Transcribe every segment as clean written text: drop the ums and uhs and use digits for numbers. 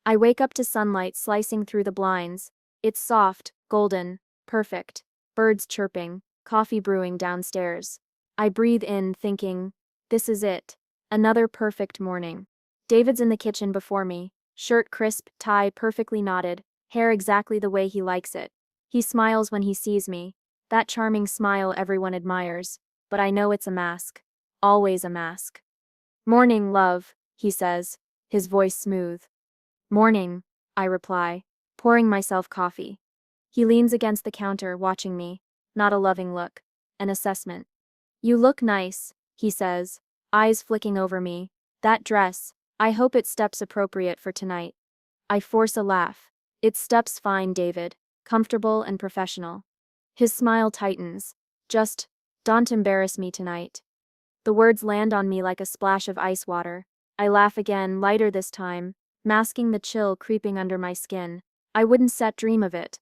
I wake up to sunlight slicing through the blinds. It's soft, golden, perfect. Birds chirping, coffee brewing downstairs. I breathe in, thinking, this is it. Another perfect morning. David's in the kitchen before me, shirt crisp, tie perfectly knotted, hair exactly the way he likes it. He smiles when he sees me, that charming smile everyone admires, but I know it's a mask. Always a mask. Morning, love, he says, his voice smooth. Morning, I reply, pouring myself coffee. He leans against the counter, watching me, not a loving look, an assessment. You look nice, he says, eyes flicking over me. That dress, I hope it steps appropriate for tonight. I force a laugh. It steps fine, David, comfortable and professional. His smile tightens. Just, don't embarrass me tonight. The words land on me like a splash of ice water. I laugh again, lighter this time, masking the chill creeping under my skin. I wouldn't dream of it.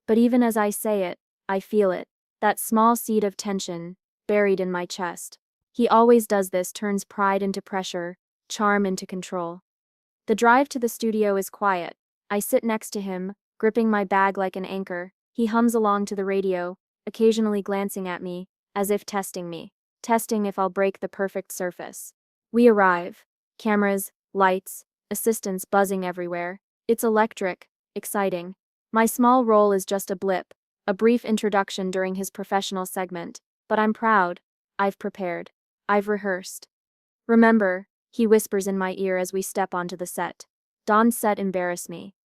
But even as I say it, I feel it, that small seed of tension, buried in my chest. He always does this, turns pride into pressure, charm into control. The drive to the studio is quiet. I sit next to him, gripping my bag like an anchor. He hums along to the radio, occasionally glancing at me, as if testing me, testing if I'll break the perfect surface. We arrive. Cameras, lights, assistants buzzing everywhere. It's electric, exciting. My small role is just a blip, a brief introduction during his professional segment, but I'm proud. I've prepared. I've rehearsed. Remember, he whispers in my ear as we step onto the set. Don's set embarrass me.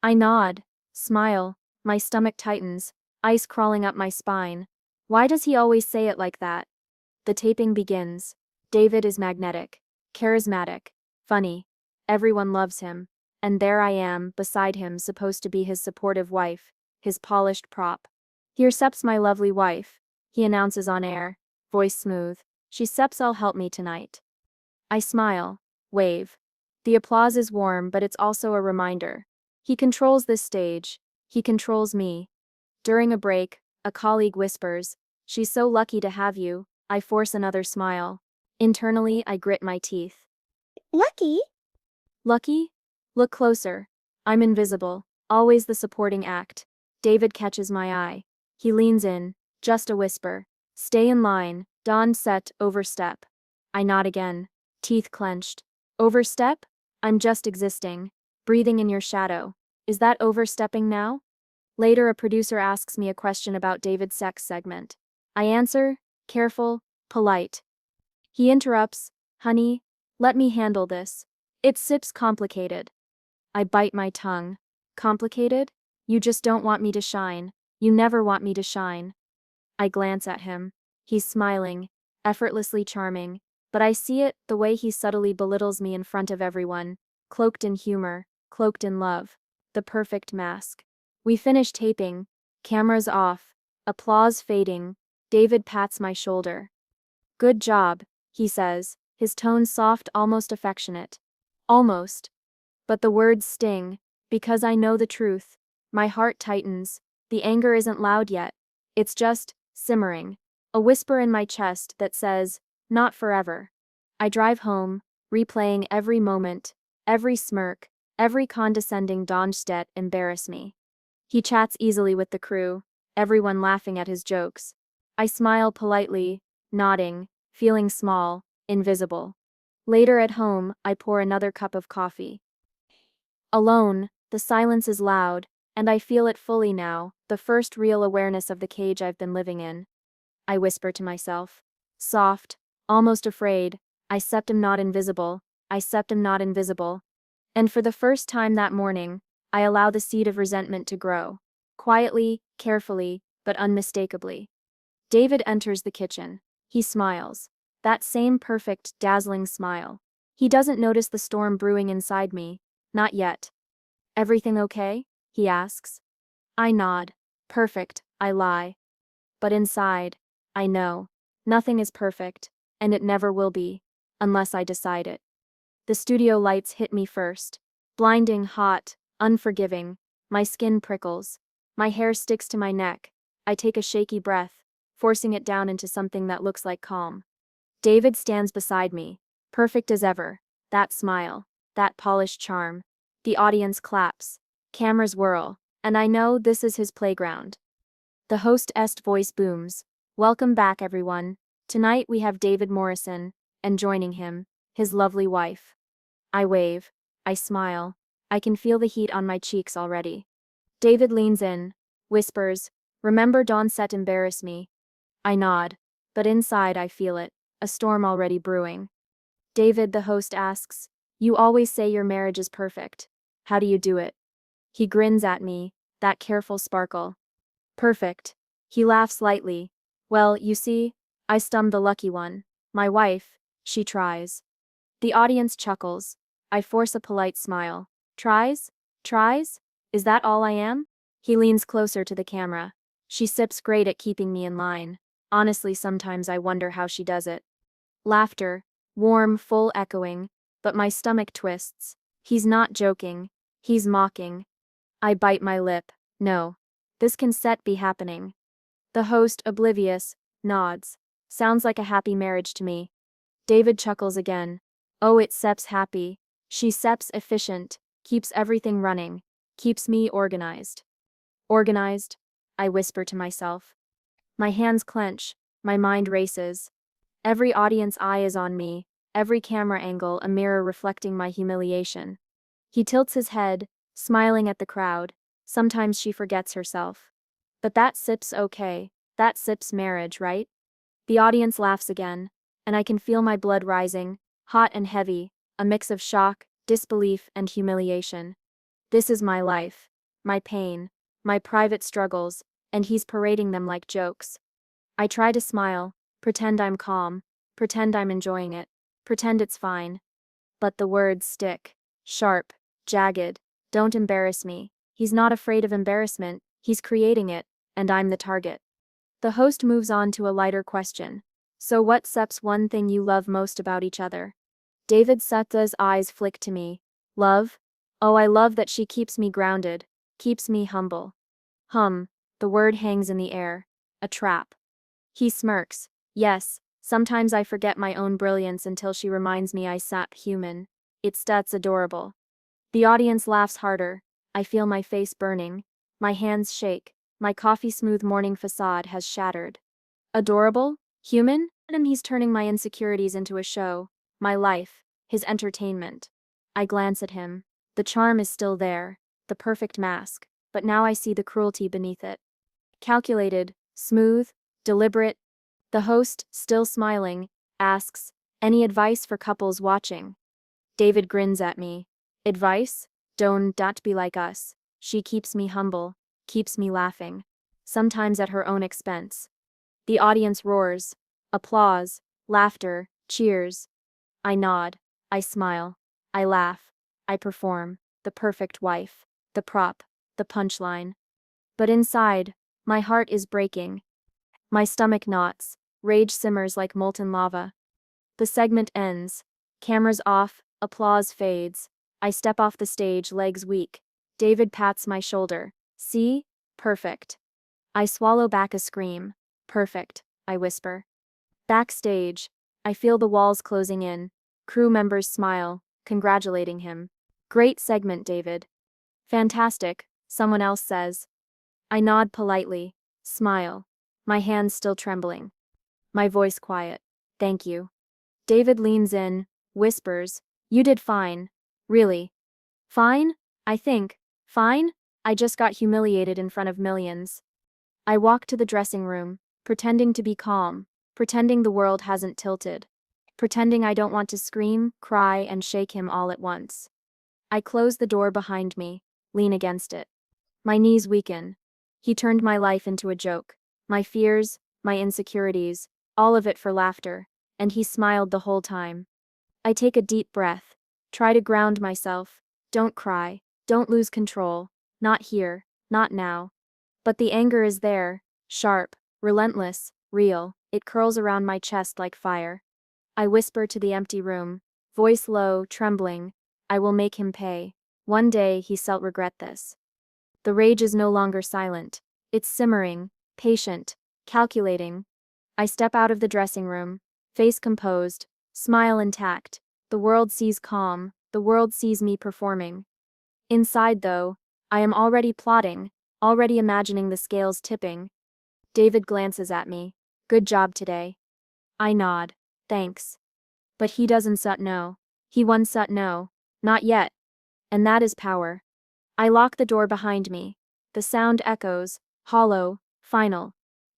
I nod, smile, my stomach tightens, ice crawling up my spine. Why does he always say it like that? The taping begins. David is magnetic, charismatic, funny. Everyone loves him. And there I am, beside him, supposed to be his supportive wife, his polished prop. Here steps my lovely wife, he announces on air, voice smooth. She steps, I'll help me tonight. I smile, wave. The applause is warm, but it's also a reminder. He controls this stage. He controls me. During a break, a colleague whispers, she's so lucky to have you. I force another smile. Internally, I grit my teeth. Lucky? Lucky? Look closer. I'm invisible, always the supporting act. David catches my eye. He leans in, just a whisper. Stay in line, Don set, overstep. I nod again, teeth clenched. Overstep? I'm just existing, breathing in your shadow. Is that overstepping now? Later, a producer asks me a question about David's sex segment. I answer, careful, polite. He interrupts, honey, let me handle this. It's sips complicated. I bite my tongue. Complicated? You just don't want me to shine. You never want me to shine. I glance at him. He's smiling, effortlessly charming, but I see it, the way he subtly belittles me in front of everyone, cloaked in humor, cloaked in love. The perfect mask. We finish taping, cameras off, applause fading. David pats my shoulder. Good job, he says, his tone soft, almost affectionate. Almost. But the words sting, because I know the truth. My heart tightens. The anger isn't loud yet. It's just simmering. A whisper in my chest that says, not forever. I drive home, replaying every moment, every smirk, every condescending Donstedt embarrass me. He chats easily with the crew, everyone laughing at his jokes. I smile politely, nodding, feeling small, invisible. Later at home, I pour another cup of coffee. Alone, the silence is loud, and I feel it fully now, the first real awareness of the cage I've been living in. I whisper to myself. Soft, almost afraid, I am not invisible, I am not invisible. And for the first time that morning, I allow the seed of resentment to grow. Quietly, carefully, but unmistakably. David enters the kitchen. He smiles. That same perfect, dazzling smile. He doesn't notice the storm brewing inside me. Not yet. Everything okay? He asks. I nod. Perfect, I lie. But inside, I know. Nothing is perfect, and it never will be, unless I decide it. The studio lights hit me first. Blinding, hot, unforgiving. My skin prickles. My hair sticks to my neck. I take a shaky breath, forcing it down into something that looks like calm. David stands beside me, perfect as ever. That smile, that polished charm. The audience claps. Cameras whirl. And I know this is his playground. The host's voice booms. Welcome back, everyone. Tonight we have David Morrison, and joining him, his lovely wife. I wave. I smile. I can feel the heat on my cheeks already. David leans in, whispers, "Remember don't set embarrass me." I nod. But inside I feel it, a storm already brewing. David, the host asks, "You always say your marriage is perfect. How do you do it?" He grins at me, that careful sparkle. Perfect. He laughs lightly. "Well, you see, I stummed the lucky one. My wife, she tries." The audience chuckles. I force a polite smile. Tries? Tries? Is that all I am? He leans closer to the camera. She sips great at keeping me in line. Honestly, sometimes I wonder how she does it. Laughter, warm, full echoing, but my stomach twists. He's not joking. He's mocking. I bite my lip. No. This can set be happening. The host, oblivious, nods. Sounds like a happy marriage to me. David chuckles again. Oh, it seps happy. She seps efficient, keeps everything running, keeps me organized. Organized? I whisper to myself. My hands clench, my mind races. Every audience eye is on me, every camera angle a mirror reflecting my humiliation. He tilts his head, smiling at the crowd. Sometimes she forgets herself. But that sip's okay. That sip's marriage, right? The audience laughs again, and I can feel my blood rising, hot and heavy, a mix of shock, disbelief, and humiliation. This is my life, my pain, my private struggles, and he's parading them like jokes. I try to smile, pretend I'm calm, pretend I'm enjoying it, pretend it's fine. But the words stick. Sharp, jagged. Don't embarrass me. He's not afraid of embarrassment, he's creating it, and I'm the target. The host moves on to a lighter question. So what's one thing you love most about each other? David Sutha's eyes flick to me. Love? Oh, I love that she keeps me grounded, keeps me humble. The word hangs in the air. A trap. He smirks. Yes, sometimes I forget my own brilliance until she reminds me I sap human. That's adorable. The audience laughs harder. I feel my face burning. My hands shake. My coffee-smooth morning facade has shattered. Adorable? Human? And he's turning my insecurities into a show. My life. His entertainment. I glance at him. The charm is still there. The perfect mask. But now I see the cruelty beneath it. Calculated, smooth, deliberate. The host, still smiling, asks, "Any advice for couples watching?" David grins at me. Advice? Don't be like us. She keeps me humble, keeps me laughing. Sometimes at her own expense. The audience roars. Applause, laughter, cheers. I nod. I smile. I laugh. I perform. The perfect wife. The prop. The punchline. But inside, my heart is breaking. My stomach knots. Rage simmers like molten lava. The segment ends. Cameras off. Applause fades. I step off the stage, legs weak. David pats my shoulder. See? Perfect. I swallow back a scream. Perfect, I whisper. Backstage, I feel the walls closing in. Crew members smile, congratulating him. Great segment, David. Fantastic, someone else says. I nod politely, smile, my hands still trembling. My voice quiet. Thank you. David leans in, whispers, "You did fine. Really." Fine? I think. Fine? I just got humiliated in front of millions. I walk to the dressing room, pretending to be calm, pretending the world hasn't tilted, pretending I don't want to scream, cry, and shake him all at once. I close the door behind me, lean against it. My knees weaken. He turned my life into a joke. My fears, my insecurities, all of it for laughter, and he smiled the whole time. I take a deep breath, try to ground myself. Don't cry, don't lose control, not here, not now. But the anger is there, sharp, relentless, real, it curls around my chest like fire. I whisper to the empty room, voice low, trembling, "I will make him pay. One day he'll regret this." The rage is no longer silent. It's simmering, patient, calculating. I step out of the dressing room, face composed, smile intact. The world sees calm, the world sees me performing. Inside, though, I am already plotting, already imagining the scales tipping. David glances at me. Good job today. I nod. Thanks. But he doesn't know. He won't know. Not yet. And that is power. I lock the door behind me. The sound echoes, hollow, final.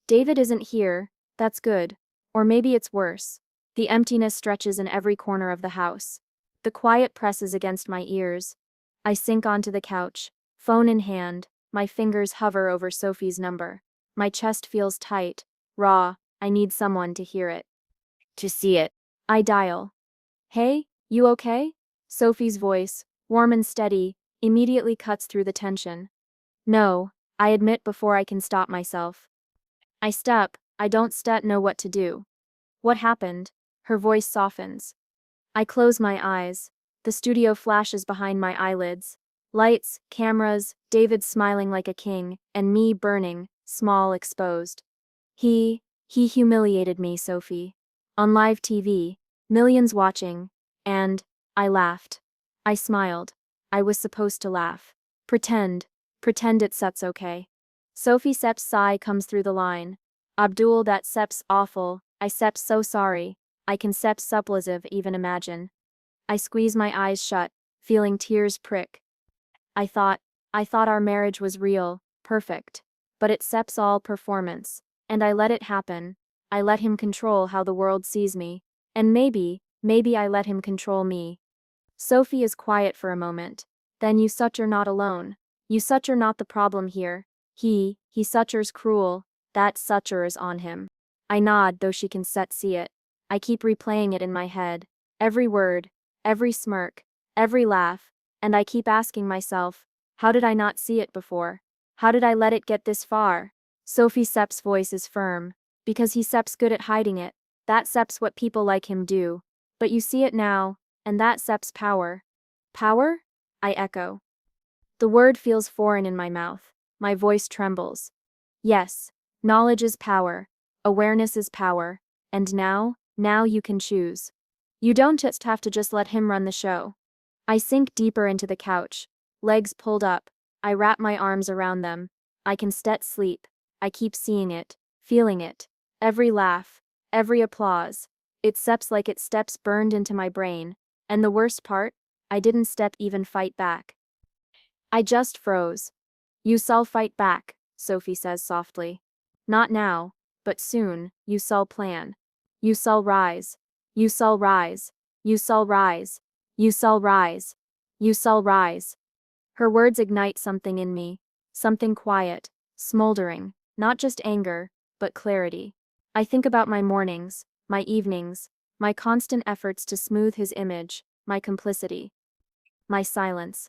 David isn't here, that's good. Or maybe it's worse. The emptiness stretches in every corner of the house. The quiet presses against my ears. I sink onto the couch, phone in hand, my fingers hover over Sophie's number. My chest feels tight, raw, I need someone to hear it. To see it. I dial. Hey, you okay? Sophie's voice, warm and steady, immediately cuts through the tension. No, I admit before I can stop myself. I don't know what to do. What happened? Her voice softens. I close my eyes. The studio flashes behind my eyelids. Lights, cameras, David smiling like a king, and me burning, small, exposed. He humiliated me, Sophie. On live TV, millions watching, and I laughed. I smiled. I was supposed to laugh. Pretend it's okay. Sophie Sep's sigh comes through the line. Abdul, that Sep's awful, I Sep's so sorry, I can Sep's supplicative even imagine. I squeeze my eyes shut, feeling tears prick. I thought our marriage was real, perfect. But it's Sep's all performance. And I let it happen. I let him control how the world sees me. And maybe I let him control me. Sophie is quiet for a moment. Then you such are not alone. You such are not the problem here. He suchers cruel. That sucher is on him. I nod, though she can see it. I keep replaying it in my head. Every word, every smirk, every laugh, and I keep asking myself, how did I not see it before? How did I let it get this far? Sophie Sep's voice is firm. Because he Sep's good at hiding it. That Sep's what people like him do. But you see it now, and that Sep's power. Power? I echo. The word feels foreign in my mouth. My voice trembles. Yes, knowledge is power. Awareness is power. And now you can choose. You don't just have to just let him run the show. I sink deeper into the couch, legs pulled up. I wrap my arms around them. I can sleep. I keep seeing it, feeling it. Every laugh, every applause. It steps like it steps burned into my brain. And the worst part, I didn't even fight back. I just froze. You shall fight back, Sophie says softly. Not now, but soon, you shall plan. You shall rise. You shall rise. You shall rise. You shall rise. You shall rise. Her words ignite something in me. Something quiet, smoldering, not just anger, but clarity. I think about my mornings, my evenings, my constant efforts to smooth his image, my complicity. My silence.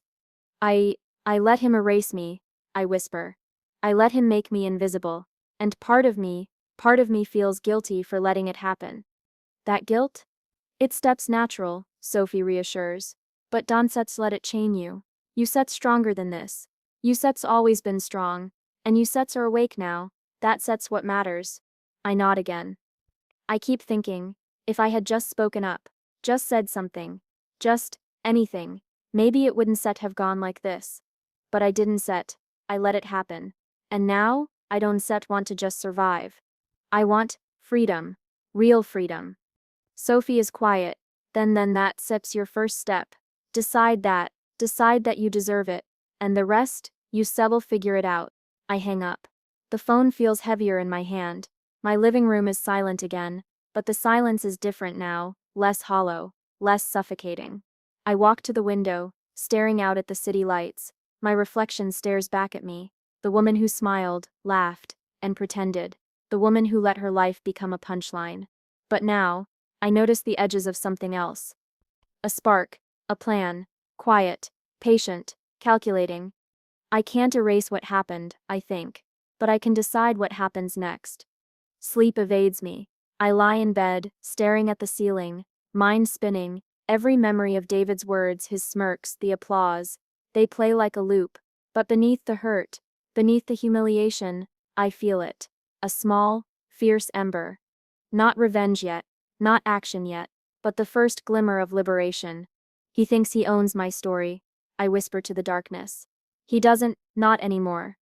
I let him erase me, I whisper. I let him make me invisible. And part of me feels guilty for letting it happen. That guilt? It steps natural, Sophie reassures. But don't let it chain you. You stronger than this. You always been strong. And you are awake now. That's what matters. I nod again. I keep thinking, if I had just spoken up, just said something, just anything, maybe it wouldn't have gone like this. But I didn't I let it happen. And now, I don't want to just survive. I want freedom. Real freedom. Sophie is quiet. Then that's your first step. Decide that you deserve it. And the rest, you will figure it out. I hang up. The phone feels heavier in my hand. My living room is silent again, but the silence is different now, less hollow, less suffocating. I walk to the window, staring out at the city lights. My reflection stares back at me. The woman who smiled, laughed, and pretended. The woman who let her life become a punchline. But now, I notice the edges of something else. A spark, a plan, quiet, patient, calculating. I can't erase what happened, I think, but I can decide what happens next. Sleep evades me. I lie in bed, staring at the ceiling, mind spinning, every memory of David's words, his smirks, the applause. They play like a loop, but beneath the hurt, beneath the humiliation, I feel it. A small, fierce ember. Not revenge yet, not action yet, but the first glimmer of liberation. He thinks he owns my story. I whisper to the darkness. He doesn't, not anymore.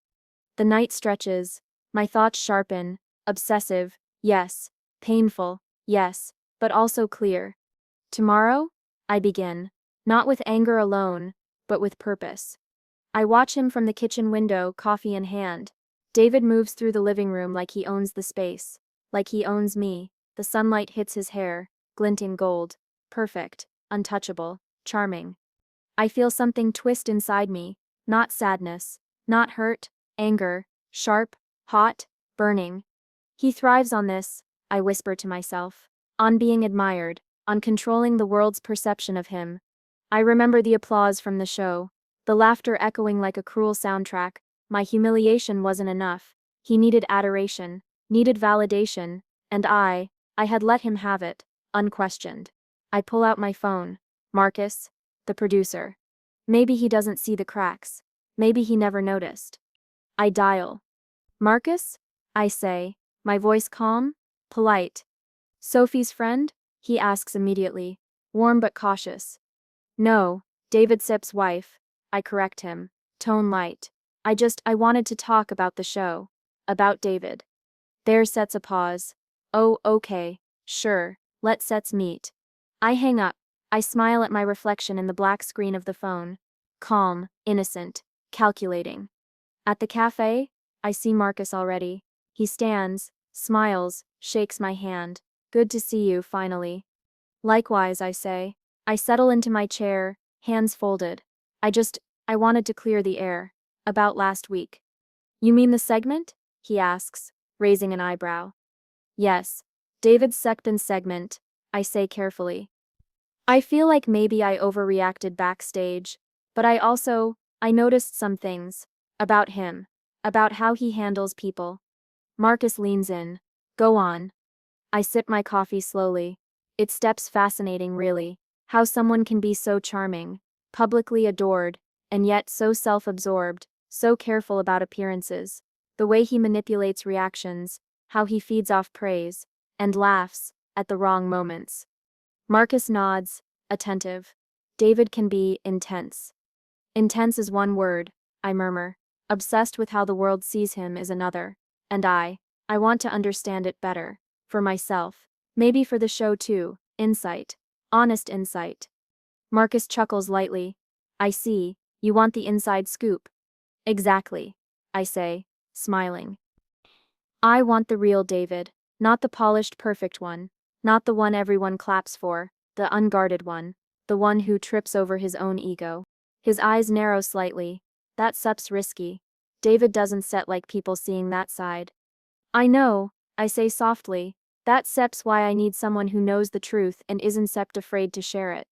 The night stretches, my thoughts sharpen, obsessive, yes, painful, yes, but also clear. Tomorrow? I begin, not with anger alone, but with purpose. I watch him from the kitchen window, coffee in hand. David moves through the living room like he owns the space, like he owns me. The sunlight hits his hair, glinting gold. Perfect, untouchable, charming. I feel something twist inside me, not sadness, not hurt, anger, sharp, hot, burning. He thrives on this, I whisper to myself, on being admired, on controlling the world's perception of him. I remember the applause from the show, the laughter echoing like a cruel soundtrack. My humiliation wasn't enough. He needed adoration, needed validation, and I had let him have it, unquestioned. I pull out my phone. Marcus, the producer. Maybe he doesn't see the cracks. Maybe he never noticed. I dial. Marcus? I say, my voice calm, polite. Sophie's friend? He asks immediately, warm but cautious. No, David Sip's wife. I correct him, tone light. I wanted to talk about the show. About David. There sets a pause. Oh, okay, sure, let sets meet. I hang up. I smile at my reflection in the black screen of the phone. Calm, innocent, calculating. At the cafe, I see Marcus already. He stands, smiles, shakes my hand. Good to see you, finally. Likewise, I say. I settle into my chair, hands folded. I wanted to clear the air. About last week. You mean the segment? He asks, raising an eyebrow. Yes, David's second segment, I say carefully. I feel like maybe I overreacted backstage, but I noticed some things. About him. About how he handles people. Marcus leans in. Go on. I sip my coffee slowly. It steps fascinating, really. How someone can be so charming, publicly adored, and yet so self-absorbed, so careful about appearances. The way he manipulates reactions, how he feeds off praise, and laughs, at the wrong moments. Marcus nods, attentive. David can be intense. Intense is one word, I murmur. Obsessed with how the world sees him is another. And I want to understand it better. For myself. Maybe for the show too. Insight. Honest insight. Marcus chuckles lightly. I see, you want the inside scoop. Exactly. I say, smiling. I want the real David. Not the polished perfect one. Not the one everyone claps for. The unguarded one. The one who trips over his own ego. His eyes narrow slightly. That sup's risky. David doesn't set like people seeing that side. I know, I say softly. That sep's why I need someone who knows the truth and isn't sept afraid to share it.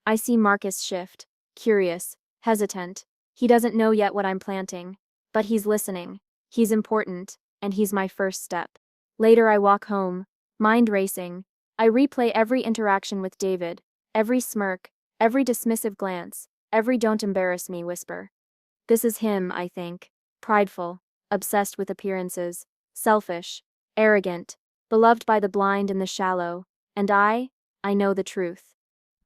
I see Marcus shift. Curious. Hesitant. He doesn't know yet what I'm planting. But he's listening. He's important. And he's my first step. Later I walk home. Mind racing. I replay every interaction with David. Every smirk. Every dismissive glance. Every don't embarrass me whisper. This is him, I think. Prideful. Obsessed with appearances. Selfish. Arrogant. Beloved by the blind and the shallow. And I know the truth.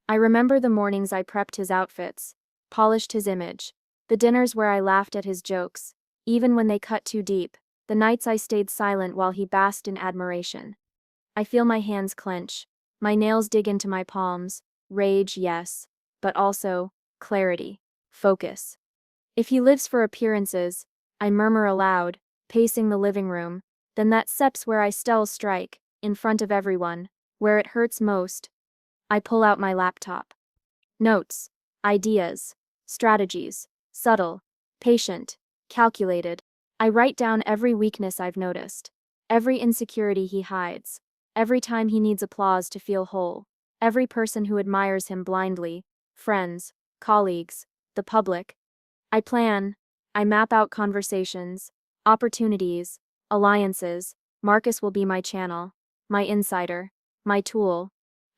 I remember the mornings I prepped his outfits. Polished his image. The dinners where I laughed at his jokes. Even when they cut too deep. The nights I stayed silent while he basked in admiration. I feel my hands clench. My nails dig into my palms. Rage, yes. But also, clarity. Focus. If he lives for appearances, I murmur aloud, pacing the living room, then that sep's where I still strike, in front of everyone, where it hurts most. I pull out my laptop. Notes. Ideas. Strategies. Subtle. Patient. Calculated. I write down every weakness I've noticed. Every insecurity he hides. Every time he needs applause to feel whole. Every person who admires him blindly. Friends. Colleagues. The public. I plan. I map out conversations. Opportunities. Alliances. Marcus will be my channel. My insider. My tool.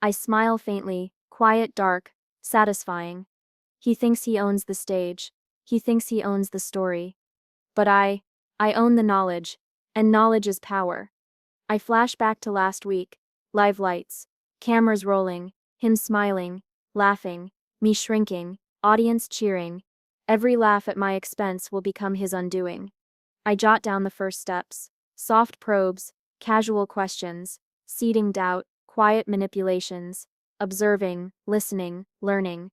I smile faintly. Quiet, dark. Satisfying. He thinks he owns the stage. He thinks he owns the story. But I own the knowledge. And knowledge is power. I flash back to last week. Live lights. Cameras rolling. Him smiling. Laughing. Me shrinking. Audience cheering. Every laugh at my expense will become his undoing. I jot down the first steps. Soft probes, casual questions, seeding doubt, quiet manipulations, observing, listening, learning.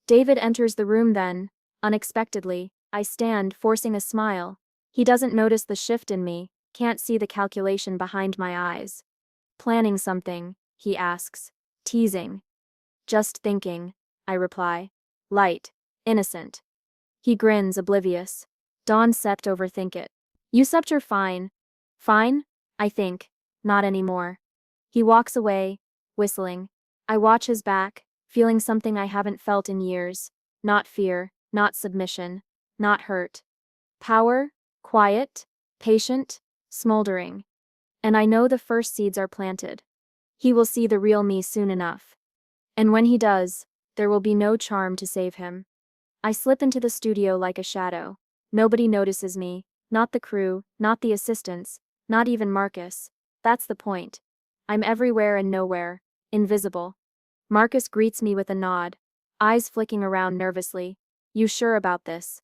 David enters the room then. Unexpectedly, I stand, forcing a smile. He doesn't notice the shift in me, can't see the calculation behind my eyes. Planning something, he asks. Teasing. Just thinking, I reply. Light. Innocent. He grins, oblivious. Don't overthink it. You you're fine. Fine? I think. Not anymore. He walks away, whistling. I watch his back, feeling something I haven't felt in years. Not fear, not submission, not hurt. Power, quiet, patient, smoldering. And I know the first seeds are planted. He will see the real me soon enough. And when he does, there will be no charm to save him. I slip into the studio like a shadow. Nobody notices me, not the crew, not the assistants, not even Marcus. That's the point. I'm everywhere and nowhere, invisible. Marcus greets me with a nod, eyes flicking around nervously. You sure about this?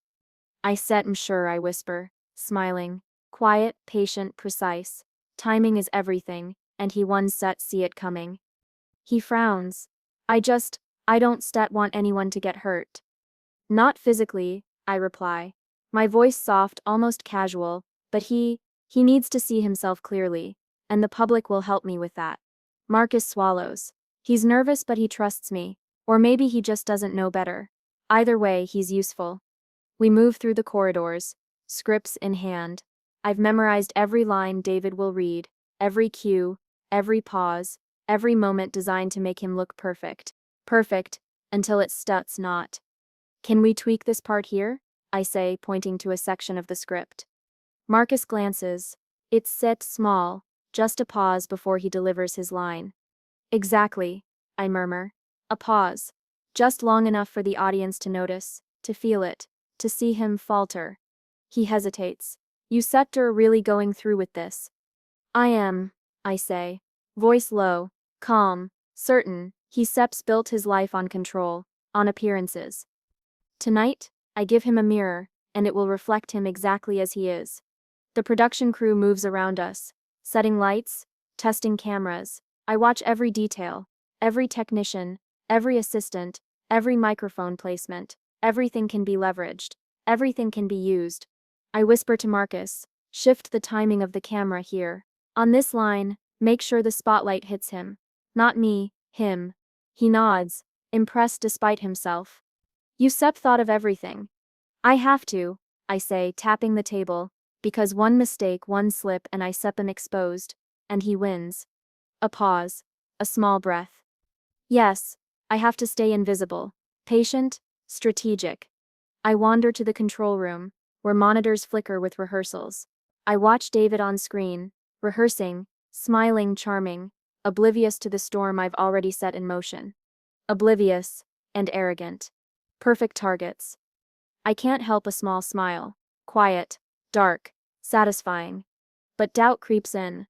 I'm sure, I whisper, smiling. Quiet, patient, precise. Timing is everything, and he one set see it coming. He frowns. I don't want anyone to get hurt. Not physically, I reply. My voice soft, almost casual, but he needs to see himself clearly, and the public will help me with that. Marcus swallows. He's nervous, but he trusts me, or maybe he just doesn't know better. Either way, he's useful. We move through the corridors, scripts in hand. I've memorized every line David will read, every cue, every pause, every moment designed to make him look perfect. Perfect, until it stuts not. Can we tweak this part here? I say, pointing to a section of the script. Marcus glances. It's set small, just a pause before he delivers his line. Exactly, I murmur. A pause. Just long enough for the audience to notice, to feel it, to see him falter. He hesitates. You are really going through with this? I am, I say. Voice low, calm, certain. He's built his life on control, on appearances. Tonight, I give him a mirror, and it will reflect him exactly as he is. The production crew moves around us, setting lights, testing cameras. I watch every detail, every technician, every assistant, every microphone placement. Everything can be leveraged. Everything can be used. I whisper to Marcus, shift the timing of the camera here. On this line, make sure the spotlight hits him. Not me, him. He nods, impressed despite himself. You thought of everything. I have to, I say, tapping the table, because one mistake, one slip, and I am exposed, and he wins. A pause, a small breath. Yes, I have to stay invisible, patient, strategic. I wander to the control room, where monitors flicker with rehearsals. I watch David on screen, rehearsing, smiling, charming, oblivious to the storm I've already set in motion. Oblivious and arrogant. Perfect targets. I can't help a small smile. Quiet, dark, satisfying. But doubt creeps in.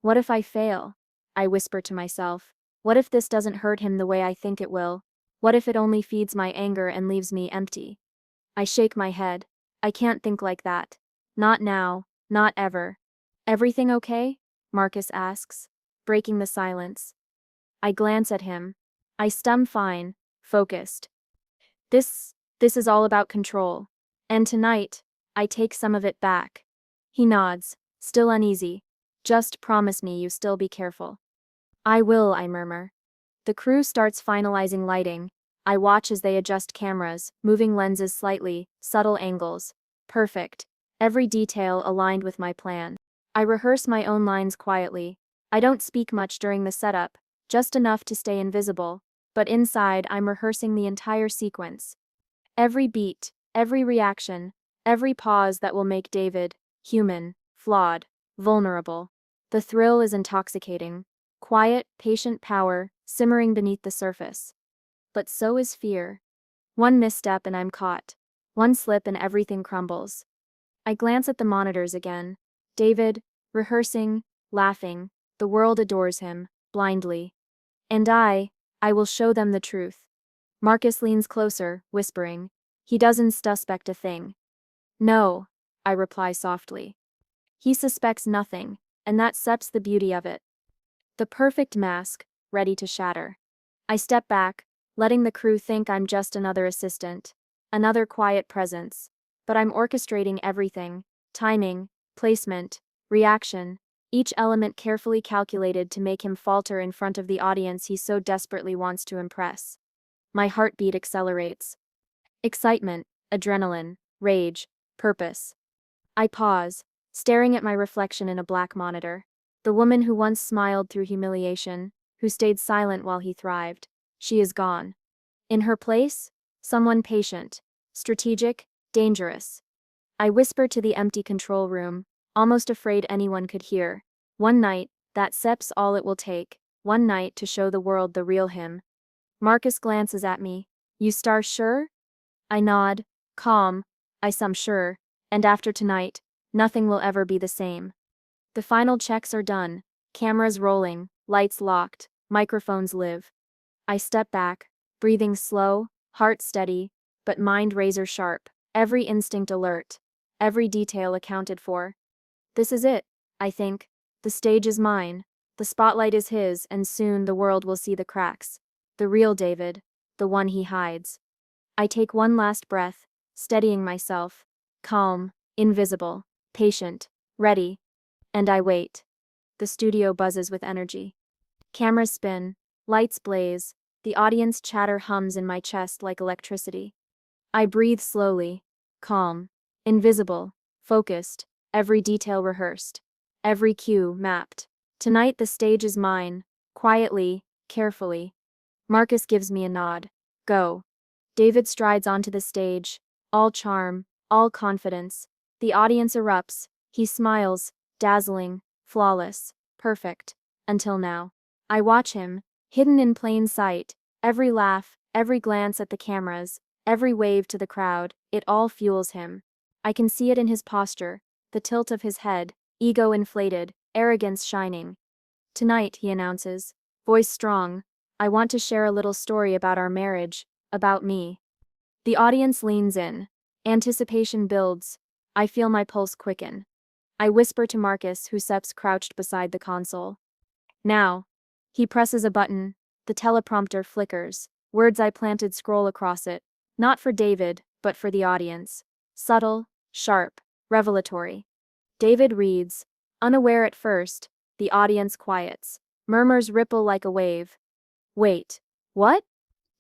What if I fail? I whisper to myself. What if this doesn't hurt him the way I think it will? What if it only feeds my anger and leaves me empty? I shake my head. I can't think like that. Not now, not ever. Everything okay? Marcus asks, breaking the silence. I glance at him. I fine, focused. This is all about control. And tonight, I take some of it back. He nods, still uneasy. Just promise me you still be careful. I will, I murmur. The crew starts finalizing lighting. I watch as they adjust cameras, moving lenses slightly, subtle angles. Perfect. Every detail aligned with my plan. I rehearse my own lines quietly. I don't speak much during the setup, just enough to stay invisible, but inside I'm rehearsing the entire sequence. Every beat, every reaction, every pause that will make David human, flawed, vulnerable. The thrill is intoxicating. Quiet, patient power, simmering beneath the surface. But so is fear. One misstep and I'm caught. One slip and everything crumbles. I glance at the monitors again. David, rehearsing, laughing. The world adores him, blindly. And I will show them the truth. Marcus leans closer, whispering, He doesn't suspect a thing. No, I reply softly. He suspects nothing, and that sets the beauty of it. The perfect mask, ready to shatter. I step back, letting the crew think I'm just another assistant, another quiet presence. But I'm orchestrating everything: timing, placement, reaction, each element carefully calculated to make him falter in front of the audience he so desperately wants to impress. My heartbeat accelerates. Excitement, adrenaline, rage, purpose. I pause, staring at my reflection in a black monitor. The woman who once smiled through humiliation, who stayed silent while he thrived, she is gone. In her place, someone patient, strategic, dangerous. I whisper to the empty control room, almost afraid anyone could hear. One night, that's all it will take. One night to show the world the real him. Marcus glances at me. You star sure? I nod, calm, I'm sure, and after tonight, nothing will ever be the same. The final checks are done, cameras rolling, lights locked, microphones live. I step back, breathing slow, heart steady, but mind razor sharp, every instinct alert, every detail accounted for. This is it, I think. The stage is mine, the spotlight is his, and soon the world will see the cracks. The real David, the one he hides. I take one last breath, steadying myself, calm, invisible, patient, ready, and I wait. The studio buzzes with energy. Cameras spin, lights blaze, the audience chatter hums in my chest like electricity. I breathe slowly, calm, invisible, focused, every detail rehearsed, every cue mapped. Tonight the stage is mine, quietly, carefully. Marcus gives me a nod. Go. David strides onto the stage, all charm, all confidence. The audience erupts. He smiles, dazzling, flawless, perfect. Until now. I watch him, hidden in plain sight. Every laugh, every glance at the cameras, every wave to the crowd, it all fuels him. I can see it in his posture, the tilt of his head, ego inflated, arrogance shining. Tonight, he announces, voice strong, I want to share a little story about our marriage, about me. The audience leans in. Anticipation builds. I feel my pulse quicken. I whisper to Marcus, who sits crouched beside the console. Now. He presses a button. The teleprompter flickers. Words I planted scroll across it. Not for David, but for the audience. Subtle, sharp, revelatory. David reads. Unaware at first, the audience quiets. Murmurs ripple like a wave. Wait. What?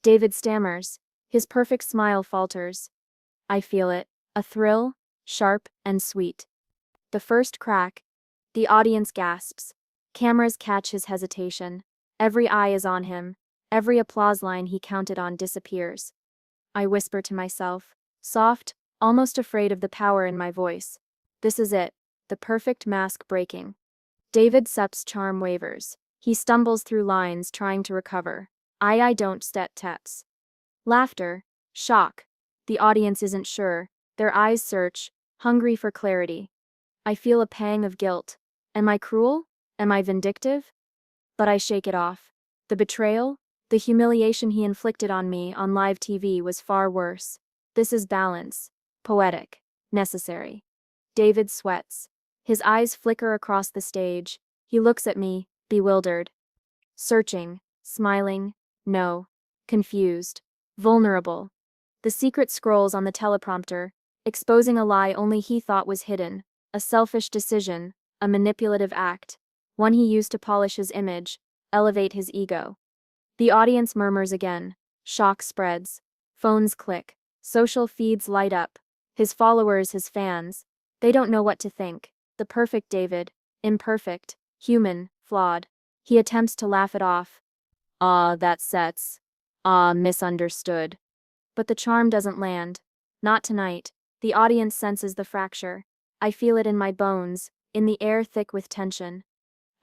David stammers. His perfect smile falters. I feel it. A thrill, sharp and sweet. The first crack. The audience gasps. Cameras catch his hesitation. Every eye is on him. Every applause line he counted on disappears. I whisper to myself, soft, almost afraid of the power in my voice. This is it. The perfect mask breaking. David Sepp's charm wavers. He stumbles through lines trying to recover. I don't stet taps. Laughter. Shock. The audience isn't sure. Their eyes search, hungry for clarity. I feel a pang of guilt. Am I cruel? Am I vindictive? But I shake it off. The betrayal, the humiliation he inflicted on me on live TV was far worse. This is balance. Poetic. Necessary. David sweats. His eyes flicker across the stage. He looks at me, bewildered. Searching, smiling, no. Confused. Vulnerable. The secret scrolls on the teleprompter, exposing a lie only he thought was hidden, a selfish decision, a manipulative act, one he used to polish his image, elevate his ego. The audience murmurs again. Shock spreads. Phones click. Social feeds light up. His followers, his fans. They don't know what to think. The perfect David. Imperfect. Human. Flawed. He attempts to laugh it off. That sets. Misunderstood. But the charm doesn't land. Not tonight. The audience senses the fracture. I feel it in my bones, in the air thick with tension.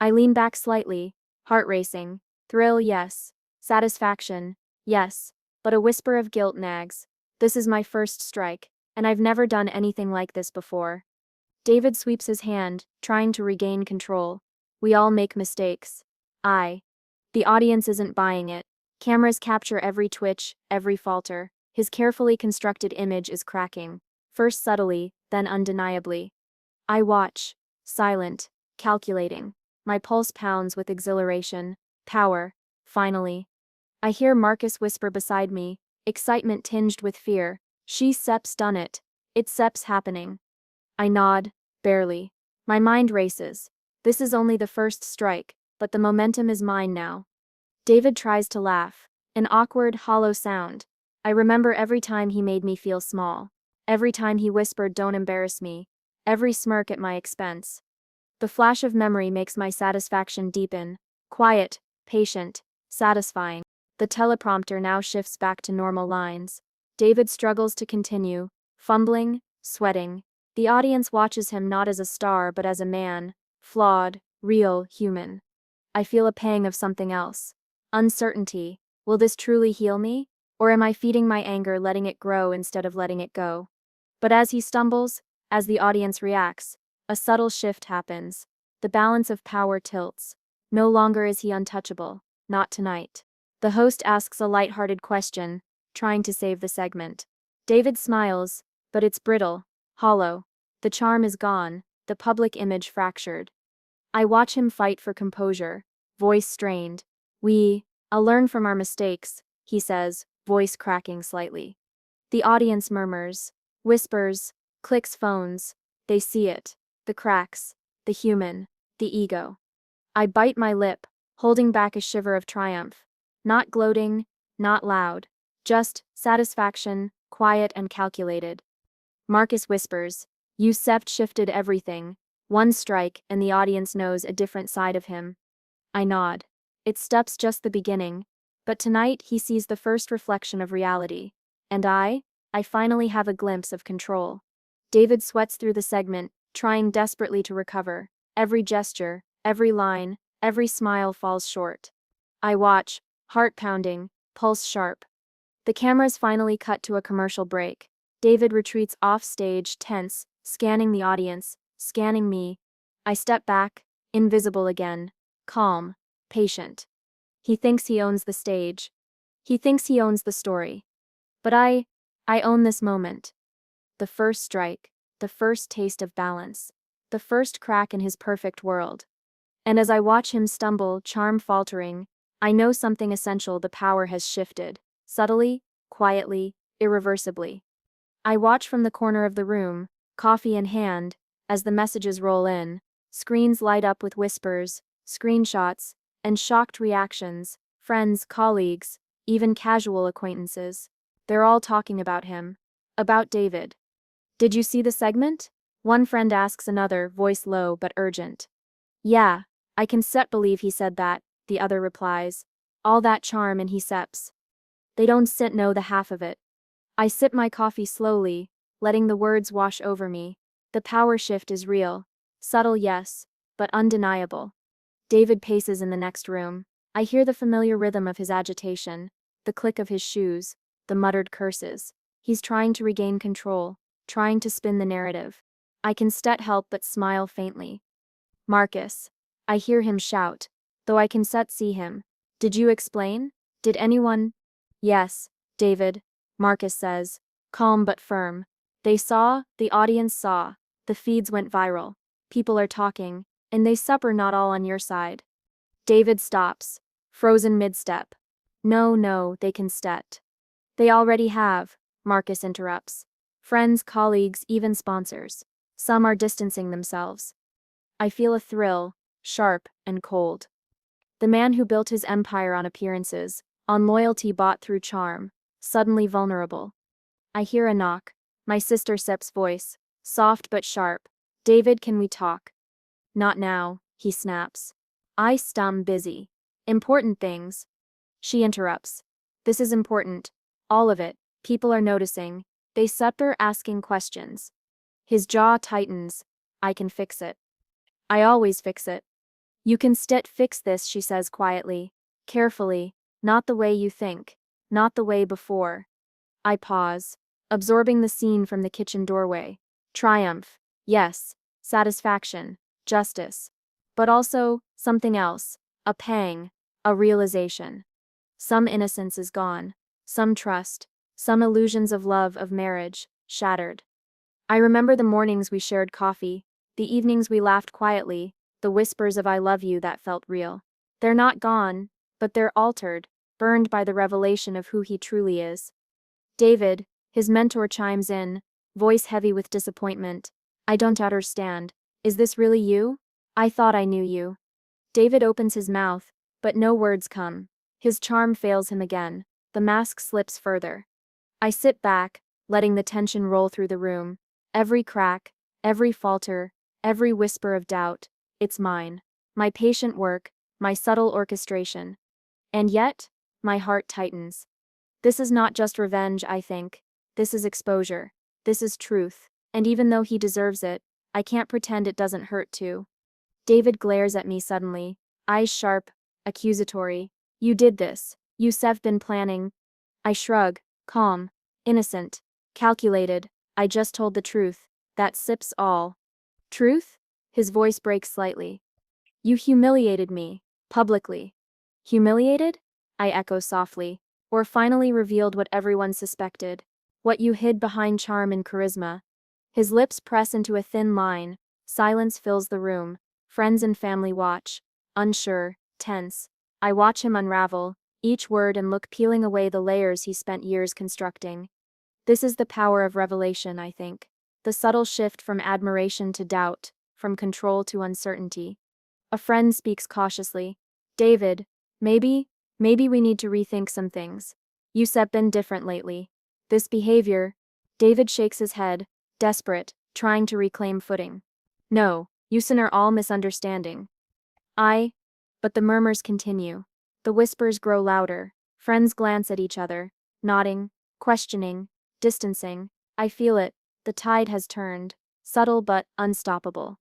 I lean back slightly, heart racing. Thrill, yes. Satisfaction, yes. But a whisper of guilt nags. This is my first strike, and I've never done anything like this before. David sweeps his hand, trying to regain control. We all make mistakes. The audience isn't buying it. Cameras capture every twitch, every falter. His carefully constructed image is cracking, first subtly, then undeniably. I watch, silent, calculating. My pulse pounds with exhilaration. Power. Finally. I hear Marcus whisper beside me, excitement tinged with fear. Sep's done it. It's Sep's happening. I nod, barely. My mind races. This is only the first strike, but the momentum is mine now. David tries to laugh. An awkward, hollow sound. I remember every time he made me feel small. Every time he whispered, "Don't embarrass me." Every smirk at my expense. The flash of memory makes my satisfaction deepen. Quiet, patient, satisfying. The teleprompter now shifts back to normal lines. David struggles to continue, fumbling, sweating. The audience watches him not as a star but as a man, flawed, real, human. I feel a pang of something else. Uncertainty. Will this truly heal me? Or am I feeding my anger, letting it grow instead of letting it go? But as he stumbles, as the audience reacts, a subtle shift happens. The balance of power tilts. No longer is he untouchable. Not tonight. The host asks a light-hearted question, trying to save the segment. David smiles, but it's brittle, hollow. The charm is gone, the public image fractured. I watch him fight for composure, voice strained. I'll learn from our mistakes, he says, voice cracking slightly. The audience murmurs, whispers, clicks phones. They see it. The cracks, the human, the ego. I bite my lip, holding back a shiver of triumph. Not gloating, not loud. Just satisfaction, quiet and calculated. Marcus whispers, "Sept shifted everything." One strike, and the audience knows a different side of him. I nod. It steps just the beginning. But tonight he sees the first reflection of reality. And I finally have a glimpse of control. David sweats through the segment, trying desperately to recover. Every gesture, every line, every smile falls short. I watch, heart pounding, pulse sharp. The cameras finally cut to a commercial break. David retreats off stage, tense, scanning the audience, scanning me. I step back, invisible again, calm, patient. He thinks he owns the stage. He thinks he owns the story. But I own this moment. The first strike, the first taste of balance, the first crack in his perfect world. And as I watch him stumble, charm faltering, I know something essential: the power has shifted, subtly, quietly, irreversibly. I watch from the corner of the room, coffee in hand, as the messages roll in. Screens light up with whispers, screenshots, and shocked reactions. Friends, colleagues, even casual acquaintances. They're all talking about him. About David. "Did you see the segment?" One friend asks another, voice low but urgent. "Yeah, I can believe he said that," the other replies. "All that charm and he seps." They don't know the half of it. I sip my coffee slowly, letting the words wash over me. The power shift is real. Subtle, yes, but undeniable. David paces in the next room. I hear the familiar rhythm of his agitation, the click of his shoes, the muttered curses. He's trying to regain control, trying to spin the narrative. I can help but smile faintly. "Marcus." I hear him shout, though I can see him. "Did you explain? Did anyone?" "Yes, David," Marcus says, calm but firm. "They saw, the audience saw. The feeds went viral. People are talking, and they are not all on your side." David stops, frozen mid-step. No, they can stet. "They already have," Marcus interrupts. "Friends, colleagues, even sponsors. Some are distancing themselves." I feel a thrill, sharp and cold. The man who built his empire on appearances, on loyalty bought through charm, suddenly vulnerable. I hear a knock. My sister Sep's voice, soft but sharp. "David, can we talk?" "Not now," he snaps. Busy. "Important things." She interrupts. "This is important. All of it. People are noticing. They are asking questions." His jaw tightens. "I can fix it. I always fix it." "You can fix this," she says quietly, carefully. "Not the way you think. Not the way before." I pause, absorbing the scene from the kitchen doorway. Triumph, yes. Satisfaction, justice. But also, something else. A pang, a realization. Some innocence is gone. Some trust. some illusions of love, of marriage, shattered. I remember the mornings we shared coffee, the evenings we laughed quietly, the whispers of I love you that felt real. They're not gone, but they're altered, burned by the revelation of who he truly is. David, his mentor, chimes in, voice heavy with disappointment. I don't understand. Is this really you? I thought I knew you. David opens his mouth, but no words come. His charm fails him again. The mask slips further. I sit back, letting the tension roll through the room. Every crack, every falter, every whisper of doubt, it's mine. My patient work, my subtle orchestration. And yet, my heart tightens. This is not just revenge, I think. This is exposure. This is truth. And even though he deserves it, I can't pretend it doesn't hurt too. David glares at me suddenly, eyes sharp, accusatory. You did this. You've been planning. I shrug, calm, innocent, calculated. I just told the truth. That sips all. Truth? His voice breaks slightly. You humiliated me, publicly. Humiliated? I echo softly. Or finally revealed what everyone suspected. What you hid behind charm and charisma. His lips press into a thin line. Silence fills the room. Friends and family watch. Unsure, tense. I watch him unravel, each word and look peeling away the layers he spent years constructing. This is the power of revelation, I think. The subtle shift from admiration to doubt, from control to uncertainty. A friend speaks cautiously. David, maybe we need to rethink some things. You've been different lately. This behavior. David shakes his head, desperate, trying to reclaim footing. No, you are all misunderstanding. But the murmurs continue. The whispers grow louder. Friends glance at each other, nodding, questioning, distancing. I feel it. The tide has turned, subtle but unstoppable.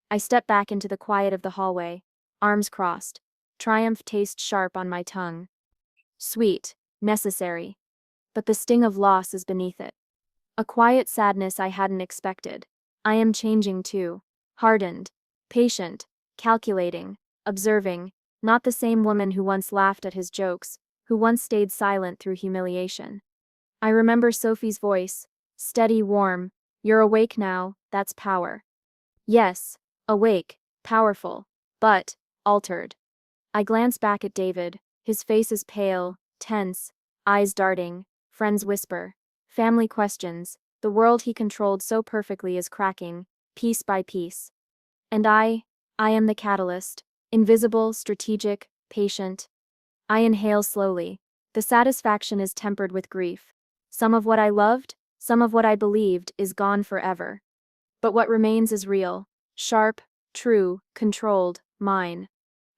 I step back into the quiet of the hallway, arms crossed. Triumph tastes sharp on my tongue. Sweet, necessary. But the sting of loss is beneath it. A quiet sadness I hadn't expected. I am changing too. Hardened, patient, calculating, observing, not the same woman who once laughed at his jokes, who once stayed silent through humiliation. I remember Sophie's voice, steady, warm. You're awake now, that's power. Yes, awake, powerful, but altered. I glance back at David, his face is pale, tense, eyes darting, friends whisper, family questions, the world he controlled so perfectly is cracking, piece by piece. And I am the catalyst, invisible, strategic, patient. I inhale slowly. The satisfaction is tempered with grief. Some of what I loved, some of what I believed, is gone forever. But what remains is real, sharp, true, controlled, mine.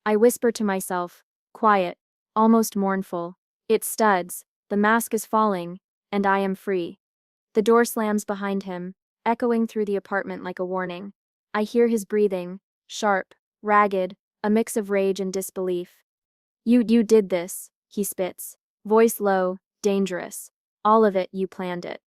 I whisper to myself, quiet, almost mournful. It studs, the mask is falling, and I am free. The door slams behind him, echoing through the apartment like a warning. I hear his breathing, sharp, ragged, a mix of rage and disbelief. You did this, he spits, voice low, dangerous. All of it, you planned it.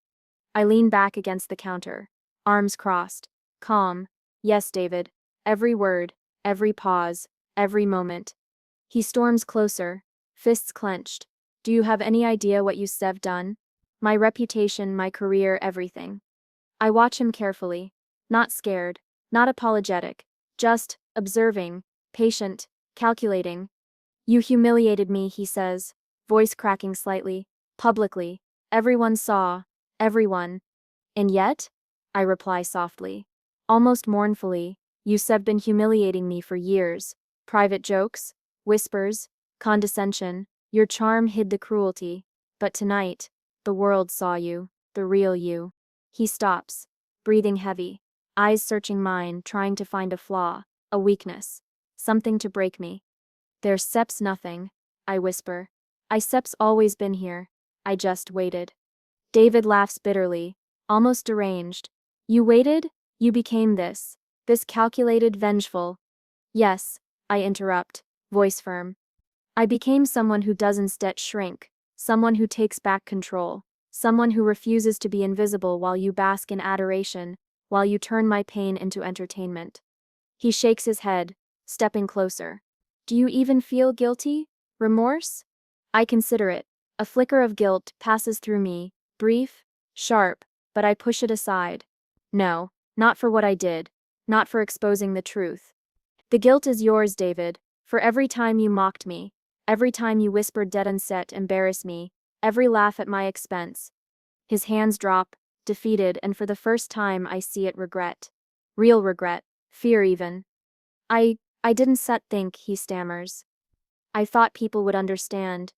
I lean back against the counter, arms crossed, calm. Yes, David. Every word, every pause, every moment. He storms closer, fists clenched. Do you have any idea what you've done? My reputation, my career, everything. I watch him carefully, not scared, not apologetic, just observing, patient, calculating. You humiliated me, he says, voice cracking slightly, publicly. Everyone saw, everyone. And yet? I reply softly, almost mournfully, you've been humiliating me for years. Private jokes, whispers, condescension, your charm hid the cruelty. But tonight, the world saw you, the real you. He stops, breathing heavy, eyes searching mine, trying to find a flaw, a weakness, something to break me. There's nothing, I whisper. I've always been here. I just waited. David laughs bitterly, almost deranged. You waited? You became this calculated, vengeful. Yes, I interrupt, voice firm. I became someone who doesn't shrink, someone who takes back control, someone who refuses to be invisible while you bask in adoration, while you turn my pain into entertainment. He shakes his head, stepping closer. Do you even feel guilty? Remorse? I consider it. A flicker of guilt passes through me, Brief, sharp, but I push it aside. No, not for what I did, not for exposing the truth. The guilt is yours, David, for every time you mocked me, every time you whispered dead and set embarrass me, every laugh at my expense. His hands drop, defeated, and for the first time I see it regret. Real regret, fear even. I didn't think, he stammers. I thought people would understand.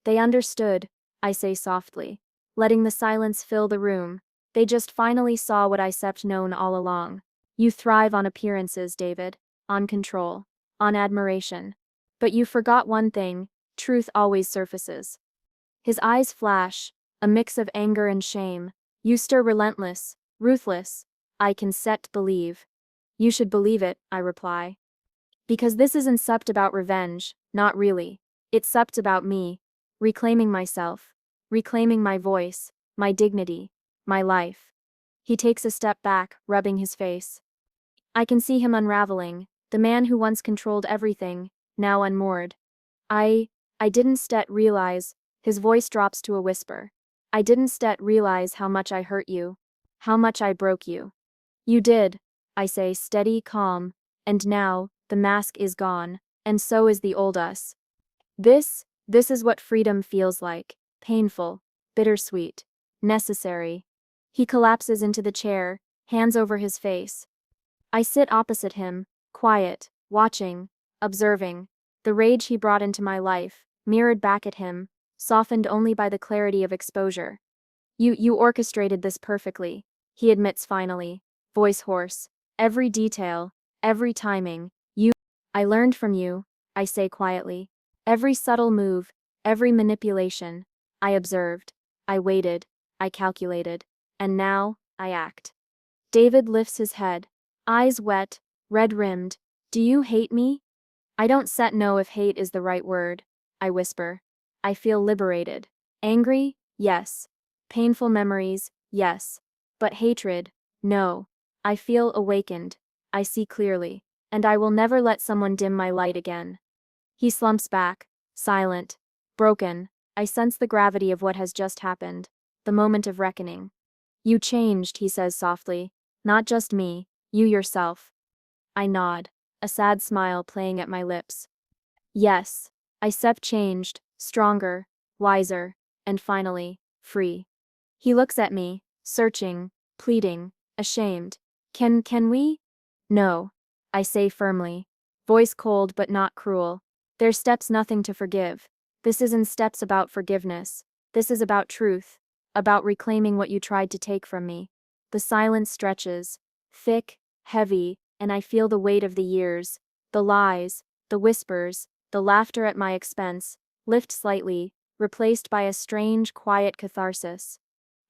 They understood, I say softly, letting the silence fill the room. They just finally saw what I kept known all along. You thrive on appearances, David, on control, on admiration. But you forgot one thing, truth always surfaces. His eyes flash, a mix of anger and shame. You stir relentless, ruthless. I can believe. You should believe it, I reply. Because this isn't about revenge, not really. It's about me, reclaiming myself, reclaiming my voice, my dignity, my life. He takes a step back, rubbing his face. I can see him unraveling, the man who once controlled everything, now unmoored. I didn't realize, his voice drops to a whisper. I didn't realize how much I hurt you, how much I broke you. You did, I say, steady, calm, and now, the mask is gone, and so is the old us. This is what freedom feels like, painful, bittersweet, necessary. He collapses into the chair, hands over his face. I sit opposite him, quiet, watching, observing. The rage he brought into my life, mirrored back at him, softened only by the clarity of exposure. You orchestrated this perfectly, he admits finally, voice hoarse. Every detail, every timing. I learned from you, I say quietly. Every subtle move, every manipulation. I observed, I waited, I calculated, and now, I act. David lifts his head, eyes wet, red-rimmed. Do you hate me? I don't know if hate is the right word, I whisper. I feel liberated. Angry? Yes. Painful memories? Yes. But hatred? No. I feel awakened. I see clearly. And I will never let someone dim my light again. He slumps back, silent, broken. I sense the gravity of what has just happened, the moment of reckoning. You changed, he says softly. Not just me, you yourself. I nod, a sad smile playing at my lips. Yes, I changed, stronger, wiser, and finally, free. He looks at me, searching, pleading, ashamed. Can we? No, I say firmly, voice cold but not cruel. There's nothing to forgive. This isn't about forgiveness. This is about truth, about reclaiming what you tried to take from me. The silence stretches, thick, heavy, and I feel the weight of the years, the lies, the whispers, the laughter at my expense, lift slightly, replaced by a strange, quiet catharsis.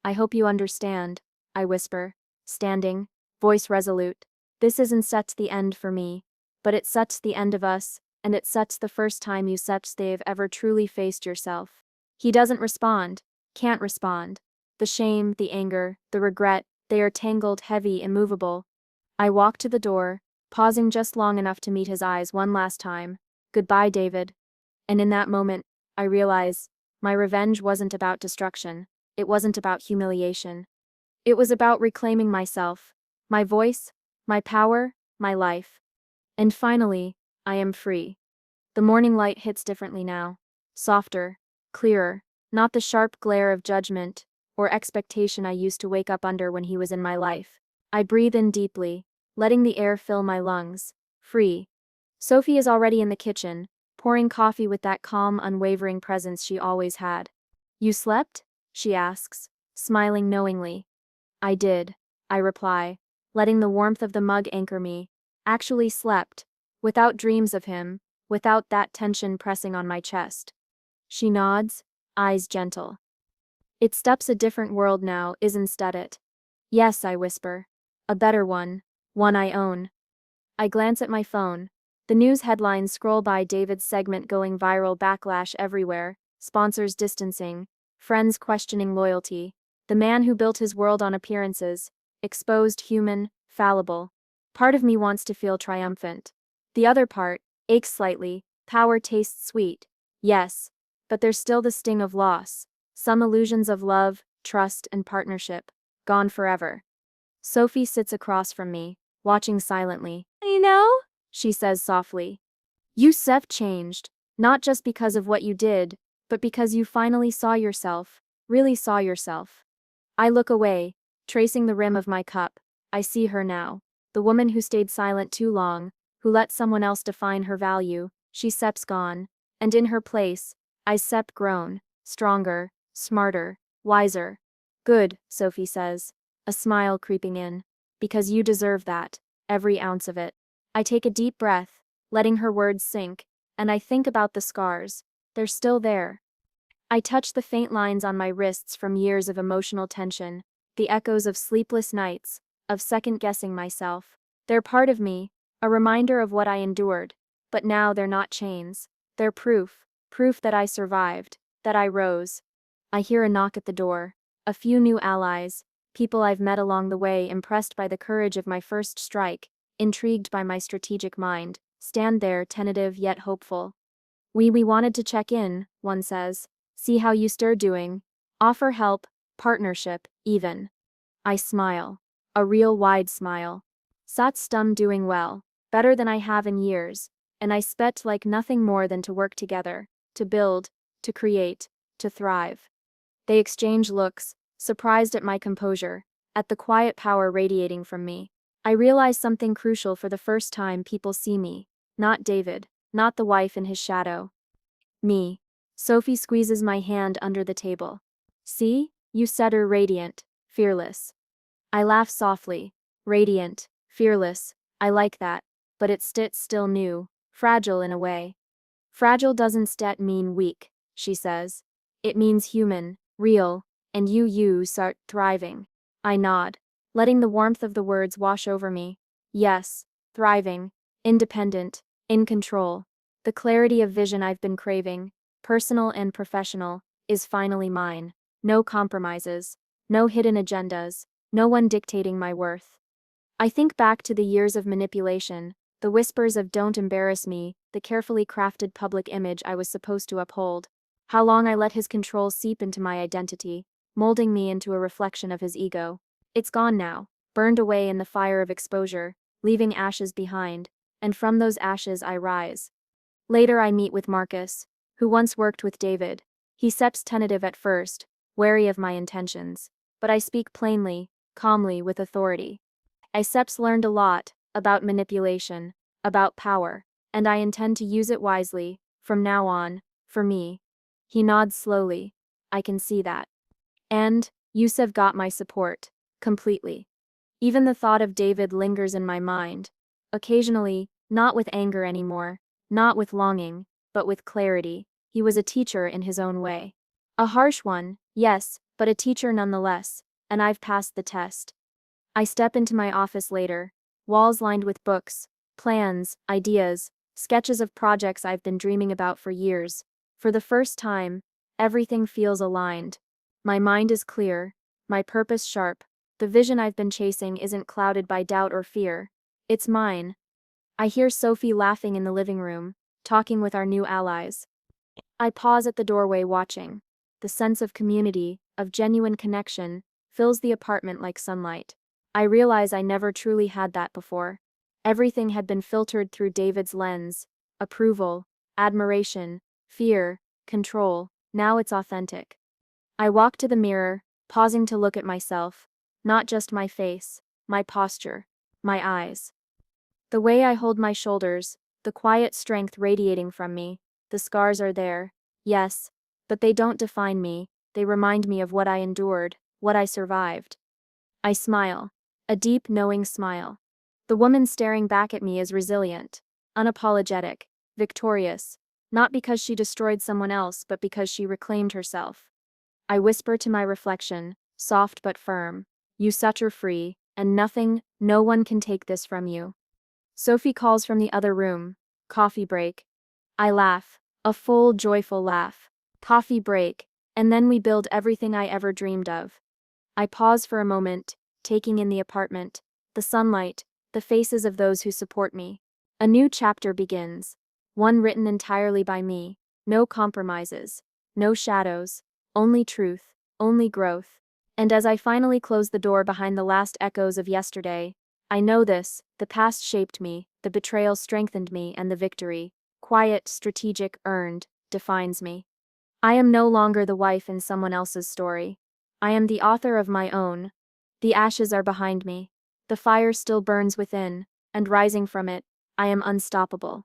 I hope you understand, I whisper, standing, voice resolute. This isn't the end for me, but it the end of us, and it the first time you they've ever truly faced yourself. He doesn't respond, can't respond. The shame, the anger, the regret, they are tangled, heavy, immovable. I walk to the door, pausing just long enough to meet his eyes one last time. Goodbye, David. And in that moment, I realize, my revenge wasn't about destruction. It wasn't about humiliation. It was about reclaiming myself, my voice, my power, my life. And finally, I am free. The morning light hits differently now. Softer, clearer, not the sharp glare of judgment or expectation I used to wake up under when he was in my life. I breathe in deeply, letting the air fill my lungs. Free. Sophie is already in the kitchen, pouring coffee with that calm, unwavering presence she always had. You slept? She asks, smiling knowingly. I did, I reply, letting the warmth of the mug anchor me. Actually slept, without dreams of him, without that tension pressing on my chest. She nods, eyes gentle. It a different world now, isn't it? Yes, I whisper. A better one I own. I glance at my phone. The news headlines scroll by. David's segment going viral, backlash everywhere, sponsors distancing, friends questioning loyalty. The man who built his world on appearances, exposed, human, fallible. Part of me wants to feel triumphant. The other part aches slightly. Power tastes sweet. Yes, but there's still the sting of loss. Some illusions of love, trust, and partnership, gone forever. Sophie sits across from me, watching silently. You know? She says softly. You've changed, not just because of what you did, but because you finally saw yourself, really saw yourself. I look away, tracing the rim of my cup. I see her now. The woman who stayed silent too long, who let someone else define her value. She's gone. And in her place, I's grown, stronger, smarter, wiser. Good, Sophie says, a smile creeping in. Because you deserve that, every ounce of it. I take a deep breath, letting her words sink, and I think about the scars. They're still there. I touch the faint lines on my wrists from years of emotional tension, the echoes of sleepless nights, of second-guessing myself. They're part of me, a reminder of what I endured, but now they're not chains. They're proof that I survived, that I rose. I hear a knock at the door. A few new allies, people I've met along the way, impressed by the courage of my first strike, intrigued by my strategic mind, stand there tentative yet hopeful. We wanted to check in, one says. See how you're doing. Offer help, partnership, even. I smile. A real wide smile. Stum doing well, better than I have in years, and I spet like nothing more than to work together, to build, to create, to thrive. They exchange looks, surprised at my composure, at the quiet power radiating from me. I realize something crucial for the first time: people see me, not David, not the wife in his shadow. Me. Sophie squeezes my hand under the table. See? You said her radiant, fearless. I laugh softly. Radiant, fearless, I like that, but it's still new, fragile in a way. Fragile doesn't mean weak, she says. It means human, real, and you start thriving. I nod, letting the warmth of the words wash over me. Yes, thriving, independent, in control. The clarity of vision I've been craving, personal and professional, is finally mine. No compromises, no hidden agendas, no one dictating my worth. I think back to the years of manipulation, the whispers of "don't embarrass me," the carefully crafted public image I was supposed to uphold. How long I let his control seep into my identity, molding me into a reflection of his ego. It's gone now, burned away in the fire of exposure, leaving ashes behind, and from those ashes I rise. Later I meet with Marcus, who once worked with David. He seems tentative at first, wary of my intentions, but I speak plainly, calmly, with authority. I's learned a lot about manipulation, about power, and I intend to use it wisely, from now on, for me. He nods slowly. I can see that. And, you've got my support, completely. Even the thought of David lingers in my mind. Occasionally, not with anger anymore, not with longing, but with clarity. He was a teacher in his own way. A harsh one, yes, but a teacher nonetheless, and I've passed the test. I step into my office later, walls lined with books, plans, ideas, sketches of projects I've been dreaming about for years. For the first time, everything feels aligned. My mind is clear, my purpose sharp. The vision I've been chasing isn't clouded by doubt or fear. It's mine. I hear Sophie laughing in the living room, talking with our new allies. I pause at the doorway watching. The sense of community, of genuine connection, fills the apartment like sunlight. I realize I never truly had that before. Everything had been filtered through David's lens: approval, admiration, fear, control. Now it's authentic. I walk to the mirror, pausing to look at myself, not just my face, my posture, my eyes. The way I hold my shoulders, the quiet strength radiating from me. The scars are there, yes, but they don't define me. They remind me of what I endured, what I survived. I smile. A deep, knowing smile. The woman staring back at me is resilient, unapologetic, victorious, not because she destroyed someone else but because she reclaimed herself. I whisper to my reflection, soft but firm, "You are free, and no one can take this from you." Sophie calls from the other room. Coffee break. I laugh, a full, joyful laugh. Coffee break, and then we build everything I ever dreamed of. I pause for a moment, taking in the apartment, the sunlight, the faces of those who support me. A new chapter begins, one written entirely by me. No compromises, no shadows, only truth, only growth. And as I finally close the door behind the last echoes of yesterday, I know this: the past shaped me, the betrayal strengthened me, and the victory, quiet, strategic, earned, defines me. I am no longer the wife in someone else's story. I am the author of my own. The ashes are behind me. The fire still burns within, and rising from it, I am unstoppable.